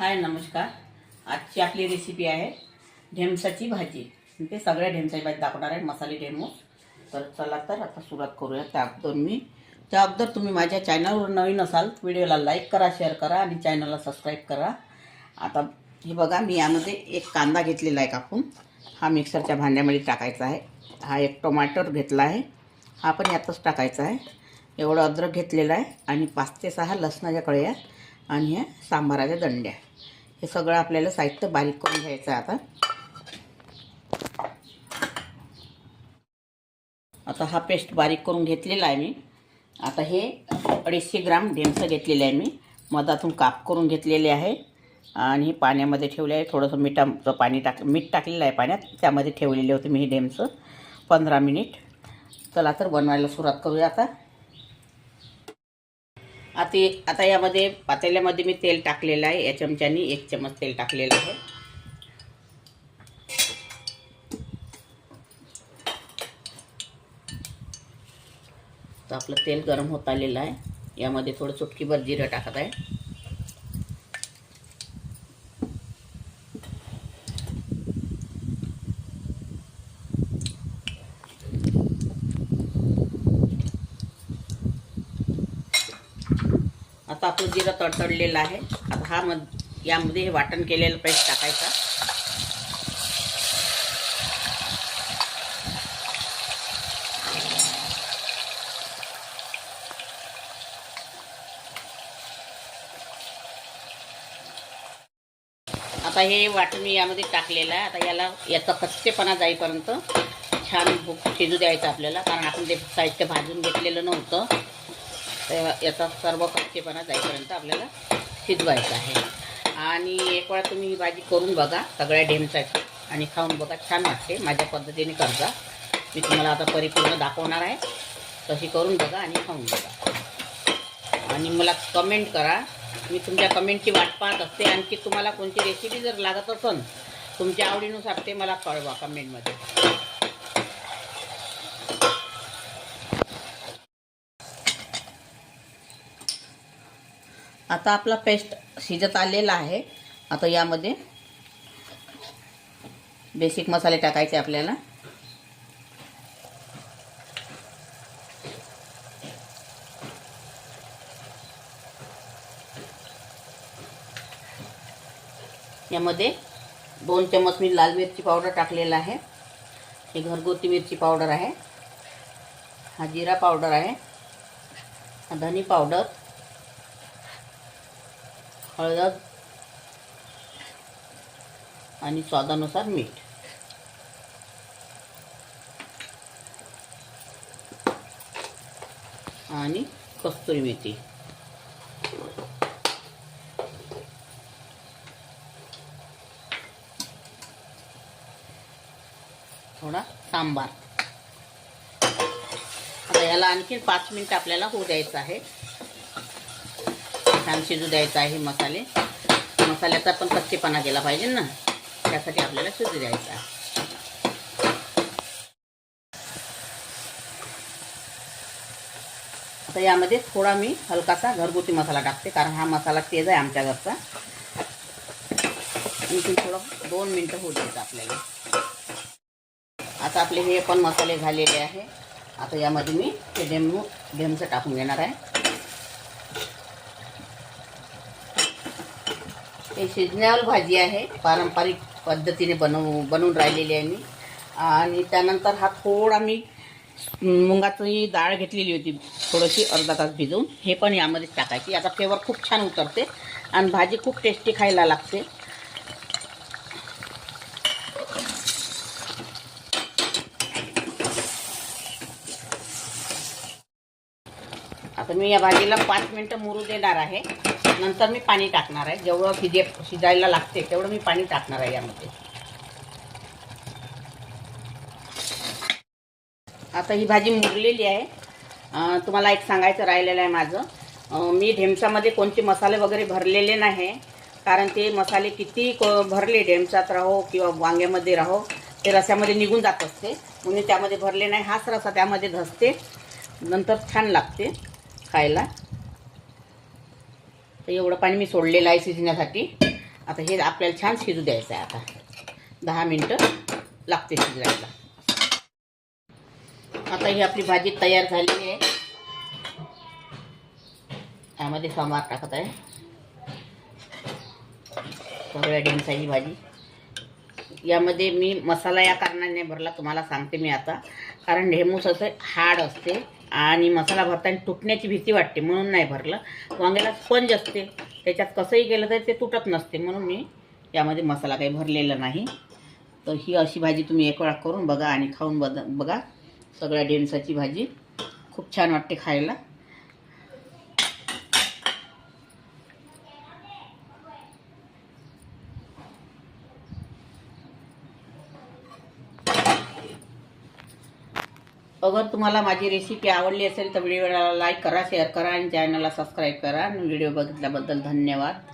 हाय नमस्कार। आजची आपली रेसिपी आहे ढेमसाची भाजी। ते सगळ्या ढेमसाची भाजी दाखवणार आहे, मसाले ढेमूस। तर चला तर आता सुरुवात करूया। त्या अगोदर तुम्ही माझ्या चॅनलवर नवीन असाल व्हिडिओला लाईक करा, शेअर करा आणि चॅनलला सबस्क्राईब करा। आता हे बघा, मी यामध्ये एक कांदा घेतलेला आहे कापून, हा मिक्सरच्या भांड्यामध्ये टाकायचा आहे। हा एक टोमॅटो घेतला आहे, हा पण यातच टाकायचा आहे। एवढं अद्रक घेतलेलं आहे आणि 5 ते 6 लसणाच्या कळ्या आणि ह्या सांबाराच्या दंड्या। हे सगळं आपल्याला साहित्य बारीक करून घ्यायचं आहे। आता हा पेस्ट बारीक करून घेतलेला आहे मी। आता हे 250 ग्राम ढेमसं घेतलेले आहे मी, मधातून काप करून घेतलेले आहे आणि पाण्यामध्ये ठेवले आहे। थोडंसं मीठ टाकलेलं आहे पाण्यात, त्यामध्ये ठेवलेले होते मी हे ढेमसं 15 मिनिट। चला तर बनवायला सुरुवात करूया। आता यामध्ये पातेल्यामध्ये मी तेल टाकलेलं आहे। या चमच्यानी 1 चमच तेल टाकलेलं आहे। तर आपलं तेल गरम होत आलेलं आहे। यामध्ये थोडं चुटकीभर जिरं टाकत आहे। आता आपलं जिरं तडतडलेलं आहे। आता यामध्ये हे वाटण केलेलं पेस्ट टाकायचा। आता हे वाटण मी यामध्ये टाकलेलं आहे। आता याचा कच्चेपणा जाईपर्यंत छान शिजू द्यायचं आपल्याला, कारण आपण ते साहित्य भाजून घेतलेलं नव्हतं। तर याचा सर्व कच्चेपणा जाईपर्यंत आपल्याला शिजवायचं आहे। आणि एक वेळा तुम्ही ही भाजी करून बघा सगळ्या ढेमसाची आणि खाऊन बघा, छान वाटते। माझ्या पद्धतीने करता, मी तुम्हाला आता परिपूर्ण दाखवणार आहे। तशी करून बघा आणि खाऊन बघा आणि मला कमेंट करा। मी तुमच्या कमेंटची वाट पाहत असते। आणखी तुम्हाला कोणती रेसिपी जर लागत असेल तुमच्या आवडीनुसार ते मला कळवा कमेंटमध्ये। आता आपला पेस्ट शिजत आलेला आहे। आता यामध्ये बेसिक मसाले टाकायचे आपल्याला। यामध्ये 2 चमच मी लाल मिरची पावडर टाकलेला आहे। हे घरगुती मिरची पावडर आहे। हा जिरा पावडर आहे। हा धनी पावडर, हळद आणि स्वादानुसार मीठ। आणि कस्तुरी मेथी। थोडा सांबार। आता याला आणखी 5 मिनिट आपल्याला होऊ द्यायचं आहे। छान शिजू द्यायचं आहे। मसाल्याचा पण कच्चेपणा गेला पाहिजे ना, त्यासाठी आपल्याला शिजू द्यायचं आहे। आता यामध्ये थोडा मी हलकासा घरगुती मसाला टाकते, कारण हा मसाला तेज आहे आमच्या घरचा। आणखी थोडं 2 मिनिटं होऊ द्यायचं आपल्याला। आता आपले हे पण मसाले झालेले आहे। आता यामध्ये मी ते ढेमसं टाकून घेणार आहे। हे शिजण्यावर भाजी आहे, पारंपरिक पद्धतीने बनवून राहिलेली आहे मी। आणि त्यानंतर हा थोडा मी मुगाची डाळ घेतलेली होती, थोडीशी अर्धा तास भिजवून, हे पण यामध्ये टाकायची। याचा फ्लेवर खूप छान उतरते आणि भाजी खूप टेस्टी खायला लागते। आता मी या भाजीला 5 मिनिटं मुरू देणार आहे। नंतर मी पाणी टाकणार आहे। जेवढं शिजायला लागते तेवढं मी पाणी टाकणार आहे यामध्ये। आता ही भाजी मुरलेली आहे। तुम्हाला एक सांगायचं राहिलेलं आहे माझं, मी ढेमसामध्ये कोणते मसाले वगैरे भरलेले नाही, कारण ते मसाले किती भरले ढेमसात राहो किंवा वांग्यामध्ये राहो ते रस्यामध्ये निघून जात असते, म्हणून त्यामध्ये भरले नाही। हाच रस्सा त्यामध्ये धसते, नंतर छान लागते खायला। तर एवढं पाणी मी सोडलेलं आहे शिजण्यासाठी। आता हे आपल्याला छान शिजू द्यायचं आहे. आता 10 मिनटं लागते शिजवायला. आता ही आपली भाजी तयार झालेली आहे. यामध्ये सांबार टाकत आहे. सगळ्या ढेमसाची भाजी. यामध्ये मी मसाला या कारणाने भरला तुम्हाला सांगते मी आता. कारण ढेमूस असं हार्ड असते आणि मसाला भरताना तुटण्याची भीती वाटते म्हणून नाही भरलं. वांग्याला स्पंज असते, त्याच्यात कसंही केलं तरी ते तुटत नसते म्हणून मी यामध्ये मसाला काही भरलेला नाही. तर ही अशी भाजी तुम्ही एक वेळा करून बघा आणि खाऊन बघा. सगळ्या ढेमसाची भाजी खूप छान वाटते खायला. अगर तुम्हाला माझी रेसिपी आवडली असेल तर व्हिडिओला लाईक करा, शेअर करा आणि चॅनलला सबस्क्राईब करा. आणि व्हिडिओ बघितल्याबद्दल धन्यवाद.